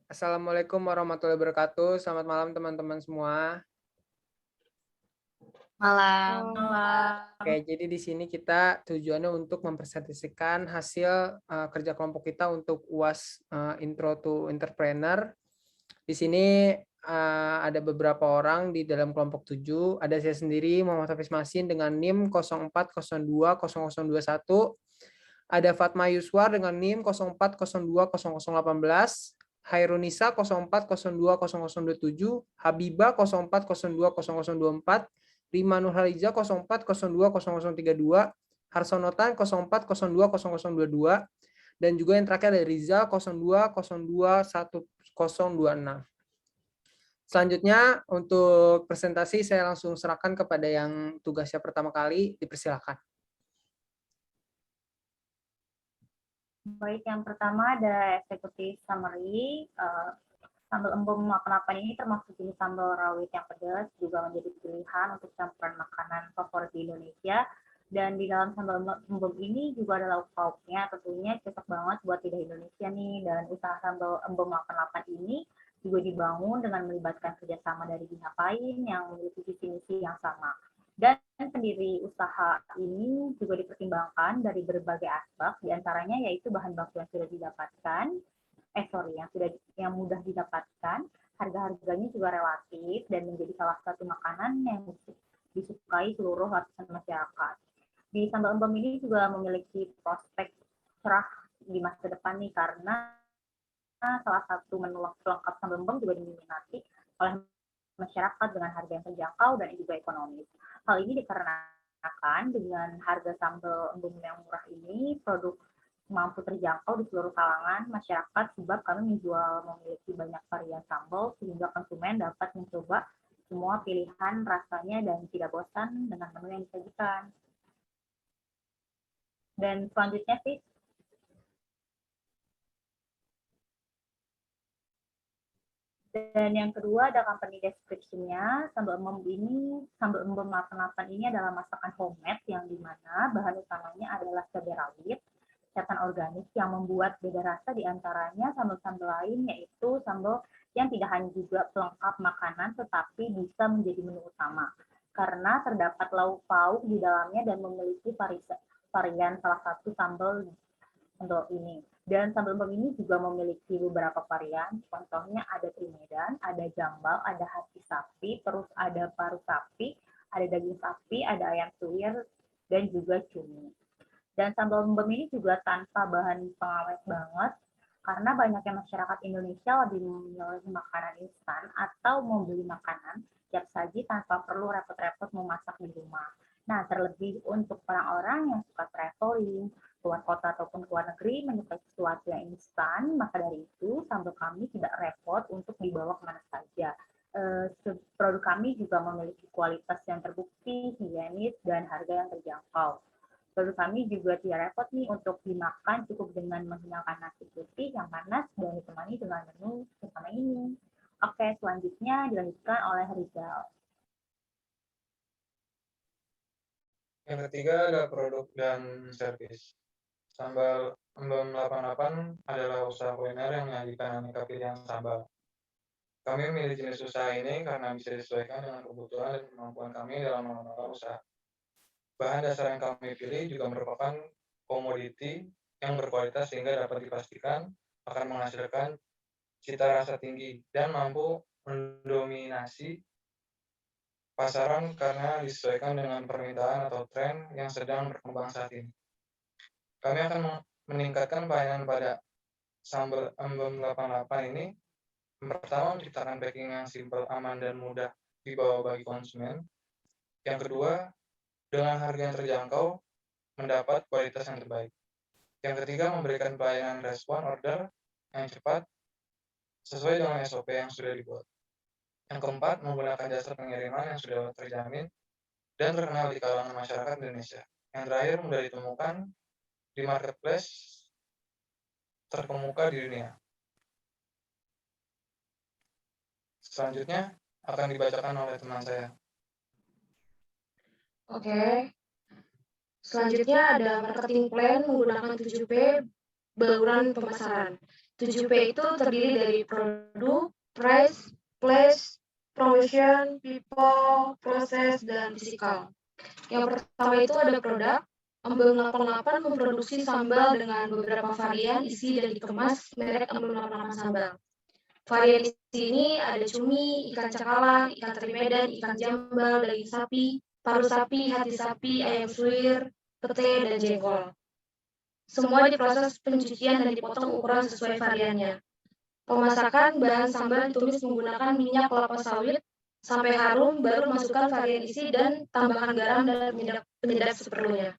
Assalamualaikum warahmatullahi wabarakatuh. Selamat malam teman-teman semua. Malam. Oke, jadi di sini kita tujuannya untuk mempresentasikan hasil kerja kelompok kita untuk UAS Intro to Entrepreneur. Di sini ada beberapa orang di dalam kelompok 7. Ada saya sendiri, Muhammad Hafiz Masin dengan NIM 04020021. Ada Fatma Yuswar dengan NIM 04020018. Hairunisa 04020027, Habibah 04020024, Rima Nurhaliza 04020032, Harsonotan 04020022, dan juga yang terakhir ada Rizal 02021026. Selanjutnya untuk presentasi saya langsung serahkan kepada yang tugasnya pertama kali, dipersilakan. Baik, yang pertama ada executive summary. Sambal embum makan ini termasuk jenis sambal rawit yang pedas, juga menjadi pilihan untuk campuran makanan favorit di Indonesia. Dan di dalam sambal embum ini juga ada lauk pauknya, tentunya cocok banget buat lidah Indonesia nih. Dan usaha sambal embum makan ini juga dibangun dengan melibatkan kerjasama dari pihak lain yang memiliki visi misi yang sama. Dan pendiri usaha ini juga dipertimbangkan dari berbagai aspek, diantaranya yaitu bahan baku yang sudah didapatkan, yang mudah didapatkan, harga-harganya juga relatif dan menjadi salah satu makanan yang disukai seluruh lapisan masyarakat. Di sambal embum ini juga memiliki prospek cerah di masa depan nih, karena salah satu menu pelengkap sambal embum juga diminati oleh masyarakat dengan harga yang terjangkau dan juga ekonomis. Hal ini dikarenakan dengan harga sambal embum yang murah ini, produk mampu terjangkau di seluruh kalangan masyarakat sebab kami memiliki banyak varian sambal sehingga konsumen dapat mencoba semua pilihan rasanya dan tidak bosan dengan menu yang disajikan. Dan selanjutnya sih, dan yang kedua ada company description-nya. Sambal embum 88 ini adalah masakan homemade yang dimana bahan utamanya adalah cabai rawit, catatan organik yang membuat beda rasa diantaranya sambal-sambal lain, yaitu sambal yang tidak hanya juga pelengkap makanan tetapi bisa menjadi menu utama karena terdapat lauk pauk di dalamnya dan memiliki varian salah satu sambal untuk ini. Dan sambal embum ini juga memiliki beberapa varian, contohnya ada trimedan, ada jambal, ada hati sapi, terus ada paru sapi, ada daging sapi, ada ayam suwir, dan juga cumi. Dan sambal embum ini juga tanpa bahan pengawet banget, karena banyaknya masyarakat Indonesia lebih memilih makanan instan atau membeli makanan siap saji tanpa perlu repot-repot memasak di rumah. Nah, terlebih untuk orang-orang yang suka traveling, keluar kota ataupun keluar negeri, menyukai sesuatu yang instan, maka dari itu sambal kami tidak repot untuk dibawa kemana saja. Produk kami juga memiliki kualitas yang terbukti, higienis, dan harga yang terjangkau. Produk kami juga tidak repot nih untuk dimakan, cukup dengan menghidangkan nasi putih yang panas dan ditemani dengan menu bersama ini. Oke, selanjutnya dilanjutkan oleh Rizal. Yang ketiga ada produk dan servis. Sambal embum 88 adalah usaha kuliner yang menyajikan aneka pilihan sambal. Kami memilih jenis usaha ini karena bisa disesuaikan dengan kebutuhan dan kemampuan kami dalam mengelola usaha. Bahan dasar yang kami pilih juga merupakan komoditi yang berkualitas sehingga dapat dipastikan akan menghasilkan cita rasa tinggi dan mampu mendominasi pasaran karena disesuaikan dengan permintaan atau tren yang sedang berkembang saat ini. Kami akan meningkatkan pelayanan pada sambal embum 88 ini. Yang pertama, menciptakan packing yang simpel, aman, dan mudah dibawa bagi konsumen. Yang kedua, dengan harga yang terjangkau, mendapat kualitas yang terbaik. Yang ketiga, memberikan pelayanan respon order yang cepat sesuai dengan SOP yang sudah dibuat. Yang keempat, menggunakan jasa pengiriman yang sudah terjamin dan terkenal di kalangan masyarakat Indonesia. Yang terakhir, mudah ditemukan di marketplace terkemuka di dunia. Selanjutnya akan dibacakan oleh teman saya. Oke. Selanjutnya ada marketing plan menggunakan 7P, bauran pemasaran. 7P itu terdiri dari produk, price, place, promotion, people, proses, dan physical. Yang pertama itu ada produk. Embem 88 memproduksi sambal dengan beberapa varian isi dan dikemas merek Embem 88 Sambal. Varian isi ini ada cumi, ikan cakalang, ikan teri Medan, ikan jambal, daging sapi, paru sapi, hati sapi, ayam suwir, pete, dan jengkol. Semua diproses pencucian dan dipotong ukuran sesuai variannya. Pemasakan bahan sambal ditumis menggunakan minyak kelapa sawit sampai harum, baru masukkan varian isi dan tambahkan garam dan penyedap seperlunya.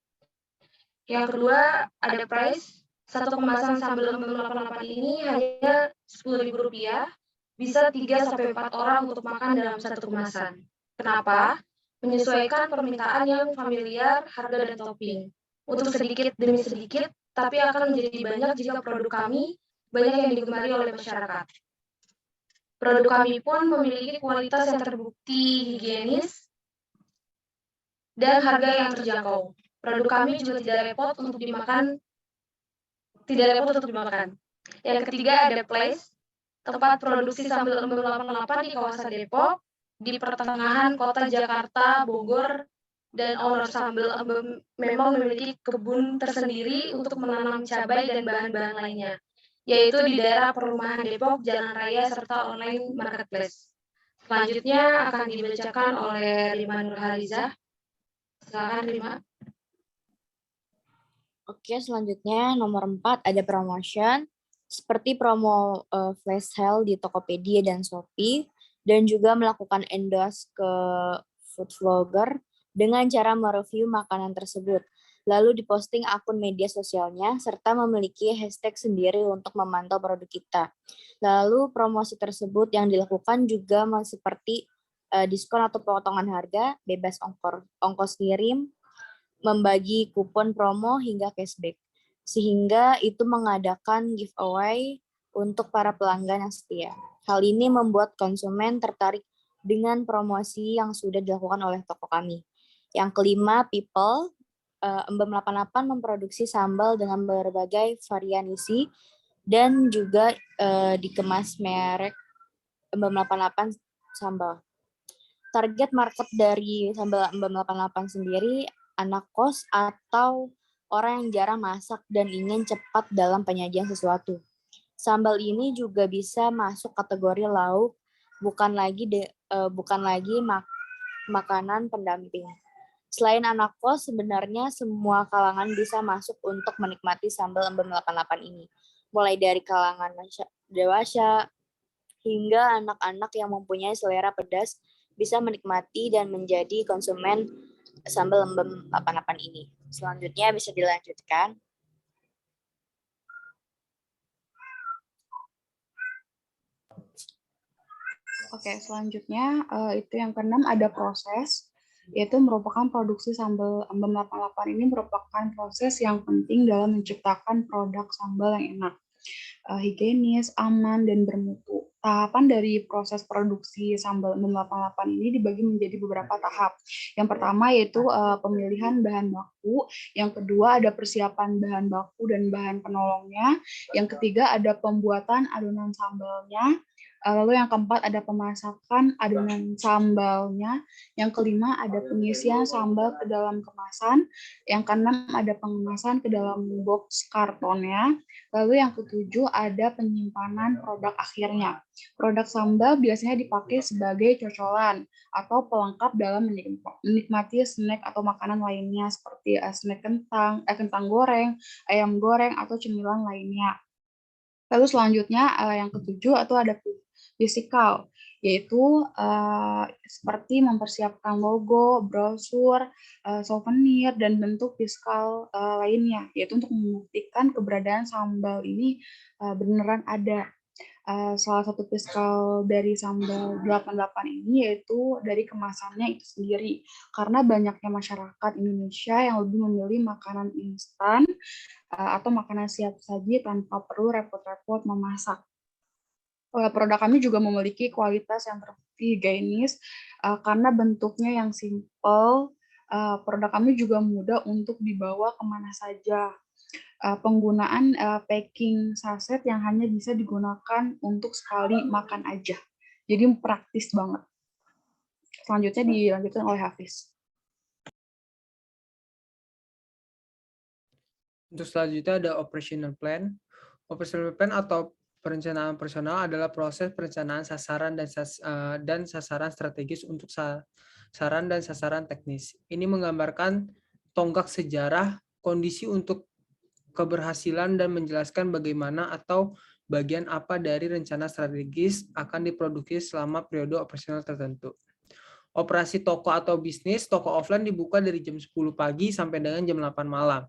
Yang kedua, ada price. Satu kemasan sambal Embem 88 ini hanya Rp10.000, bisa 3-4 orang untuk makan dalam satu kemasan. Kenapa? Menyesuaikan permintaan yang familiar, harga dan topping. Untuk sedikit demi sedikit, tapi akan menjadi banyak jika produk kami banyak yang digemari oleh masyarakat. Produk kami pun memiliki kualitas yang terbukti higienis dan harga yang terjangkau. Produk kami juga tidak repot untuk dimakan. Yang ketiga ada place, tempat produksi sambal Embem 88 di kawasan Depok, di pertengahan kota Jakarta, Bogor, dan owner sambal Embem memang memiliki kebun tersendiri untuk menanam cabai dan bahan-bahan lainnya, yaitu di daerah perumahan Depok, Jalan Raya, serta online marketplace. Selanjutnya akan dibacakan oleh Rima Nurhaliza. Silakan Rima. Oke, selanjutnya nomor 4 ada promotion, seperti promo flash sale di Tokopedia dan Shopee, dan juga melakukan endorse ke food vlogger dengan cara mereview makanan tersebut, lalu diposting akun media sosialnya, serta memiliki hashtag sendiri untuk memantau produk kita. Lalu promosi tersebut yang dilakukan juga seperti diskon atau potongan harga, bebas ongkos kirim, membagi kupon promo hingga cashback, sehingga itu mengadakan giveaway untuk para pelanggan yang setia. Hal ini membuat konsumen tertarik dengan promosi yang sudah dilakukan oleh toko kami. Yang kelima, people. Embem 88 memproduksi sambal dengan berbagai varian isi dan juga dikemas merek Embem 88 Sambal. Target market dari sambal Embem 88 sendiri anak kos atau orang yang jarang masak dan ingin cepat dalam penyajian sesuatu. Sambal ini juga bisa masuk kategori lauk, bukan lagi makanan pendamping. Selain anak kos, sebenarnya semua kalangan bisa masuk untuk menikmati sambal Embem 88 ini. Mulai dari kalangan dewasa hingga anak-anak yang mempunyai selera pedas bisa menikmati dan menjadi konsumen sambal Embem 88 ini. Selanjutnya bisa dilanjutkan. Oke, selanjutnya itu yang keenam ada proses, yaitu merupakan produksi sambal Embem 88 ini merupakan proses yang penting dalam menciptakan produk sambal yang enak, higienis, aman, dan bermutu. Tahapan dari proses produksi sambal Embem 88 ini dibagi menjadi beberapa tahap. Yang pertama yaitu pemilihan bahan baku, yang kedua ada persiapan bahan baku dan bahan penolongnya, yang ketiga ada pembuatan adonan sambalnya, lalu yang keempat ada pemasakan adonan sambalnya, yang kelima ada pengisian sambal ke dalam kemasan, yang keenam ada pengemasan ke dalam box kartonnya, lalu yang ketujuh ada penyimpanan produk akhirnya. Produk sambal biasanya dipakai sebagai cocolan atau pelengkap dalam menikmati snack atau makanan lainnya seperti snack kentang goreng, ayam goreng, atau cemilan lainnya. Lalu selanjutnya yang ketujuh itu ada physical, yaitu seperti mempersiapkan logo, brosur, souvenir, dan bentuk fiskal lainnya, yaitu untuk membuktikan keberadaan sambal ini beneran ada. Salah satu fiskal dari sambal 88 ini yaitu dari kemasannya itu sendiri, karena banyaknya masyarakat Indonesia yang lebih memilih makanan instan atau makanan siap saji tanpa perlu repot-repot memasak. Produk kami juga memiliki kualitas yang terbukti higienis karena bentuknya yang simple. Produk kami juga mudah untuk dibawa kemana saja. penggunaan packing saset yang hanya bisa digunakan untuk sekali makan aja. Jadi praktis banget. Selanjutnya dilanjutkan oleh Hafiz. Untuk selanjutnya ada operational plan. Operational plan atau perencanaan personal adalah proses perencanaan sasaran dan sasaran strategis untuk sasaran dan sasaran teknis. Ini menggambarkan tonggak sejarah, kondisi untuk keberhasilan dan menjelaskan bagaimana atau bagian apa dari rencana strategis akan diproduksi selama periode operasional tertentu. Operasi toko atau bisnis, toko offline dibuka dari jam 10 pagi sampai dengan jam 8 malam.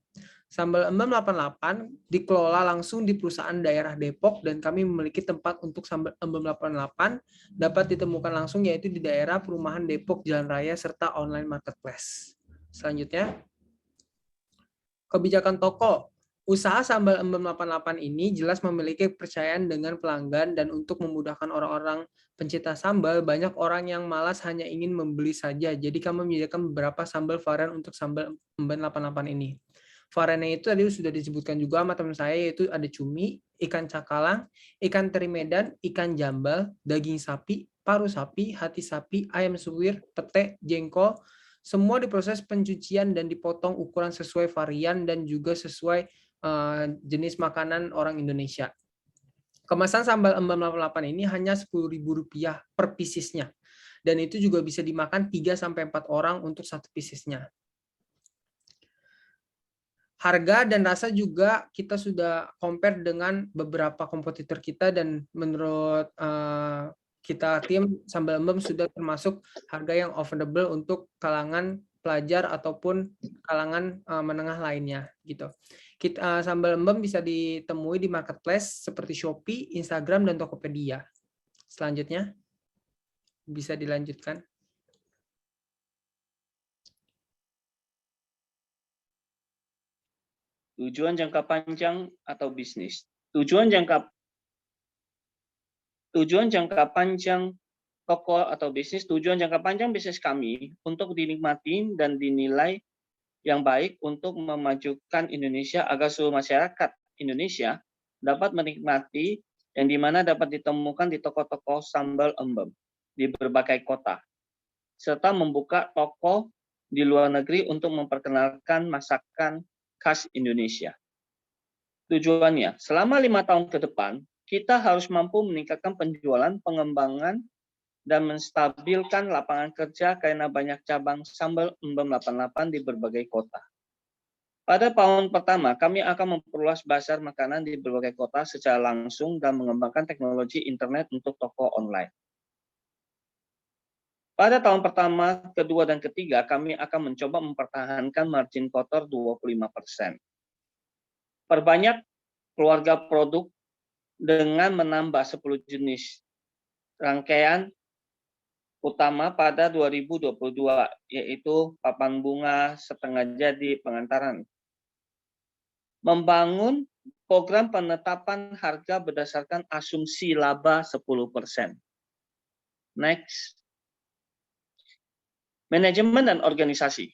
Sambal Embem 88 dikelola langsung di perusahaan daerah Depok dan kami memiliki tempat untuk Sambal Embem 88 dapat ditemukan langsung yaitu di daerah Perumahan Depok, Jalan Raya, serta online marketplace. Selanjutnya, kebijakan toko. Usaha Sambal Embem 88 ini jelas memiliki kepercayaan dengan pelanggan dan untuk memudahkan orang-orang pencinta sambal, banyak orang yang malas hanya ingin membeli saja. Jadi kami menyediakan beberapa sambal varian untuk Sambal Embem 88 ini. Variannya itu tadi sudah disebutkan juga sama teman saya, yaitu ada cumi, ikan cakalang, ikan teri Medan, ikan jambal, daging sapi, paru sapi, hati sapi, ayam suwir, pete, jengkol, semua diproses pencucian dan dipotong ukuran sesuai varian dan juga sesuai jenis makanan orang Indonesia. Kemasan sambal Embem 88 ini hanya Rp10.000 per piecesnya. Dan itu juga bisa dimakan 3-4 orang untuk satu piecesnya. Harga dan rasa juga kita sudah compare dengan beberapa kompetitor kita dan menurut kita tim Sambal Embem sudah termasuk harga yang affordable untuk kalangan pelajar ataupun kalangan menengah lainnya gitu. Sambal Embem bisa ditemui di marketplace seperti Shopee, Instagram, dan Tokopedia. Selanjutnya bisa dilanjutkan. Tujuan jangka panjang atau bisnis. Tujuan jangka panjang toko atau bisnis, tujuan jangka panjang bisnis kami untuk dinikmati dan dinilai yang baik untuk memajukan Indonesia agar seluruh masyarakat Indonesia dapat menikmati yang dimana dapat ditemukan di toko-toko Sambal Embem di berbagai kota, serta membuka toko di luar negeri untuk memperkenalkan masakan khas Indonesia. Tujuannya, selama 5 tahun ke depan, kita harus mampu meningkatkan penjualan, pengembangan, dan menstabilkan lapangan kerja karena banyak cabang Sambal Embem 88 di berbagai kota. Pada tahun pertama, kami akan memperluas pasar makanan di berbagai kota secara langsung dan mengembangkan teknologi internet untuk toko online. Pada tahun pertama, kedua, dan ketiga, kami akan mencoba mempertahankan margin kotor 25%. Perbanyak keluarga produk dengan menambah 10 jenis rangkaian utama pada 2022, yaitu papan bunga, setengah jadi, pengantaran. Membangun program penetapan harga berdasarkan asumsi laba 10%. Next. Manajemen dan organisasi.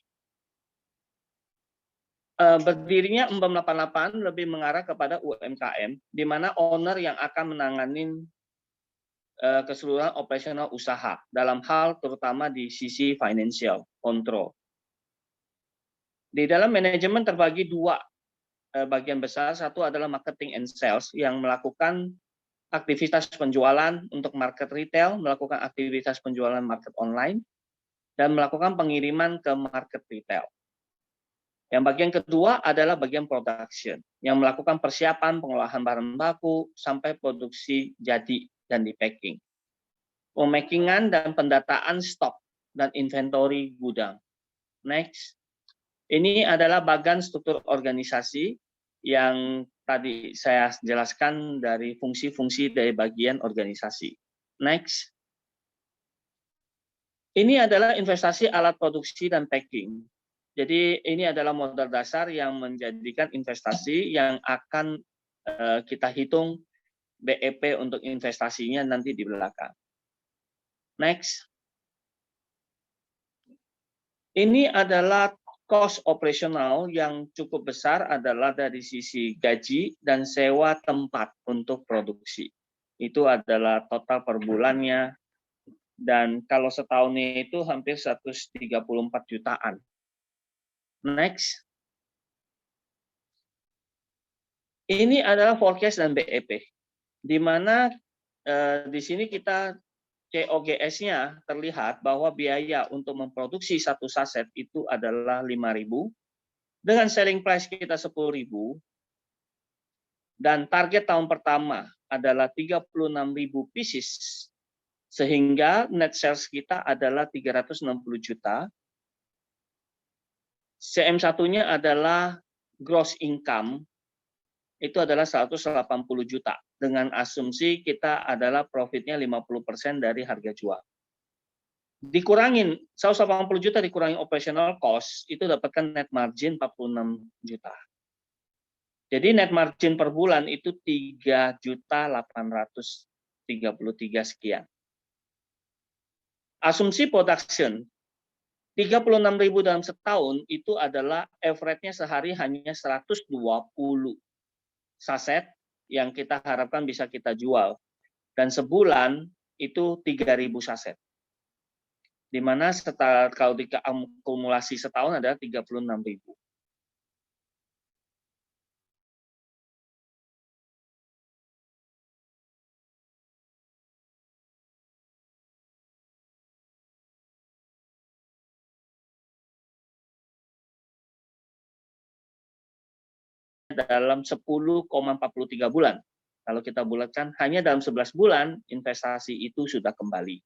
Berdirinya Embem 88 lebih mengarah kepada UMKM, di mana owner yang akan menangani keseluruhan operasional usaha dalam hal terutama di sisi financial control. Di dalam manajemen terbagi dua bagian besar. Satu adalah marketing and sales yang melakukan aktivitas penjualan untuk market retail, melakukan aktivitas penjualan market online, dan melakukan pengiriman ke market retail. Yang bagian kedua adalah bagian production, yang melakukan persiapan pengolahan bahan baku sampai produksi jadi dan di-packing. Pemakingan dan pendataan stok dan inventory gudang. Next. Ini adalah bagian struktur organisasi yang tadi saya jelaskan dari fungsi-fungsi dari bagian organisasi. Next. Ini adalah investasi alat produksi dan packing. Jadi ini adalah modal dasar yang menjadikan investasi yang akan kita hitung BEP untuk investasinya nanti di belakang. Next. Ini adalah cost operasional yang cukup besar adalah dari sisi gaji dan sewa tempat untuk produksi. Itu adalah total per bulannya, dan kalau setahunnya itu hampir 134 jutaan. Next. Ini adalah forecast dan BEP, di mana di sini kita COGS-nya terlihat bahwa biaya untuk memproduksi satu saset itu adalah 5.000, dengan selling price kita 10.000, dan target tahun pertama adalah 36.000 pieces, sehingga net sales kita adalah 360 juta. CM1-nya adalah gross income, itu adalah 180 juta. Dengan asumsi kita adalah profitnya 50% dari harga jual. Dikurangin, 180 juta dikurangi operational cost, itu dapatkan net margin 46 juta. Jadi net margin per bulan itu 3.833 sekian. Asumsi production, 36.000 dalam setahun itu adalah average-nya sehari hanya 120 saset yang kita harapkan bisa kita jual, dan sebulan itu 3.000 saset, di mana kalau diakumulasi setahun adalah 36.000. Dalam 10,43 bulan. Kalau kita bulatkan, hanya dalam 11 bulan investasi itu sudah kembali.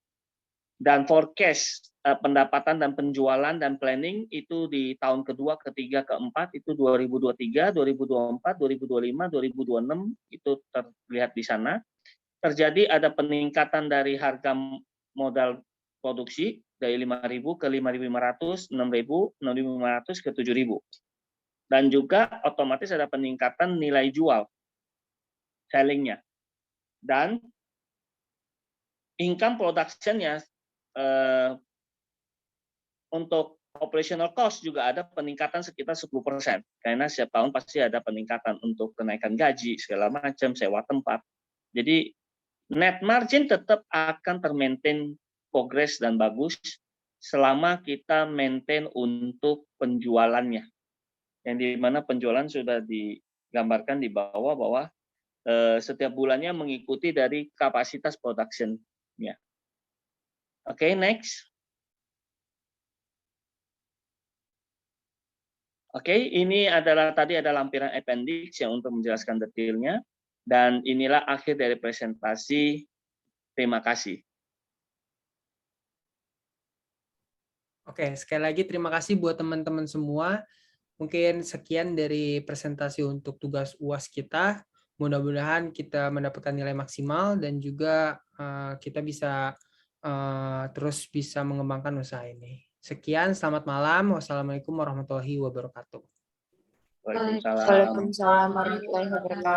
Dan forecast pendapatan dan penjualan dan planning itu di tahun kedua, ketiga, keempat itu 2023, 2024, 2025, 2026 itu terlihat di sana. Terjadi ada peningkatan dari harga modal produksi dari 5.000 ke 5.500, 6.000, 6.500 ke 7.000. Dan juga otomatis ada peningkatan nilai jual, selling-nya. Dan income production-nya untuk operational cost juga ada peningkatan sekitar 10%. Karena setiap tahun pasti ada peningkatan untuk kenaikan gaji, segala macam, sewa tempat. Jadi net margin tetap akan termaintain progress dan bagus selama kita maintain untuk penjualannya. Yang di mana penjualan sudah digambarkan di bawah bahwa setiap bulannya mengikuti dari kapasitas production-nya. Oke, next. Oke, ini adalah tadi ada lampiran appendix yang untuk menjelaskan detailnya, dan inilah akhir dari presentasi. Terima kasih. Oke, sekali lagi terima kasih buat teman-teman semua. Mungkin sekian dari presentasi untuk tugas UAS kita. Mudah-mudahan kita mendapatkan nilai maksimal dan juga kita bisa terus bisa mengembangkan usaha ini. Sekian, selamat malam. Wassalamualaikum warahmatullahi wabarakatuh. Waalaikumsalam. Waalaikumsalam warahmatullahi wabarakatuh.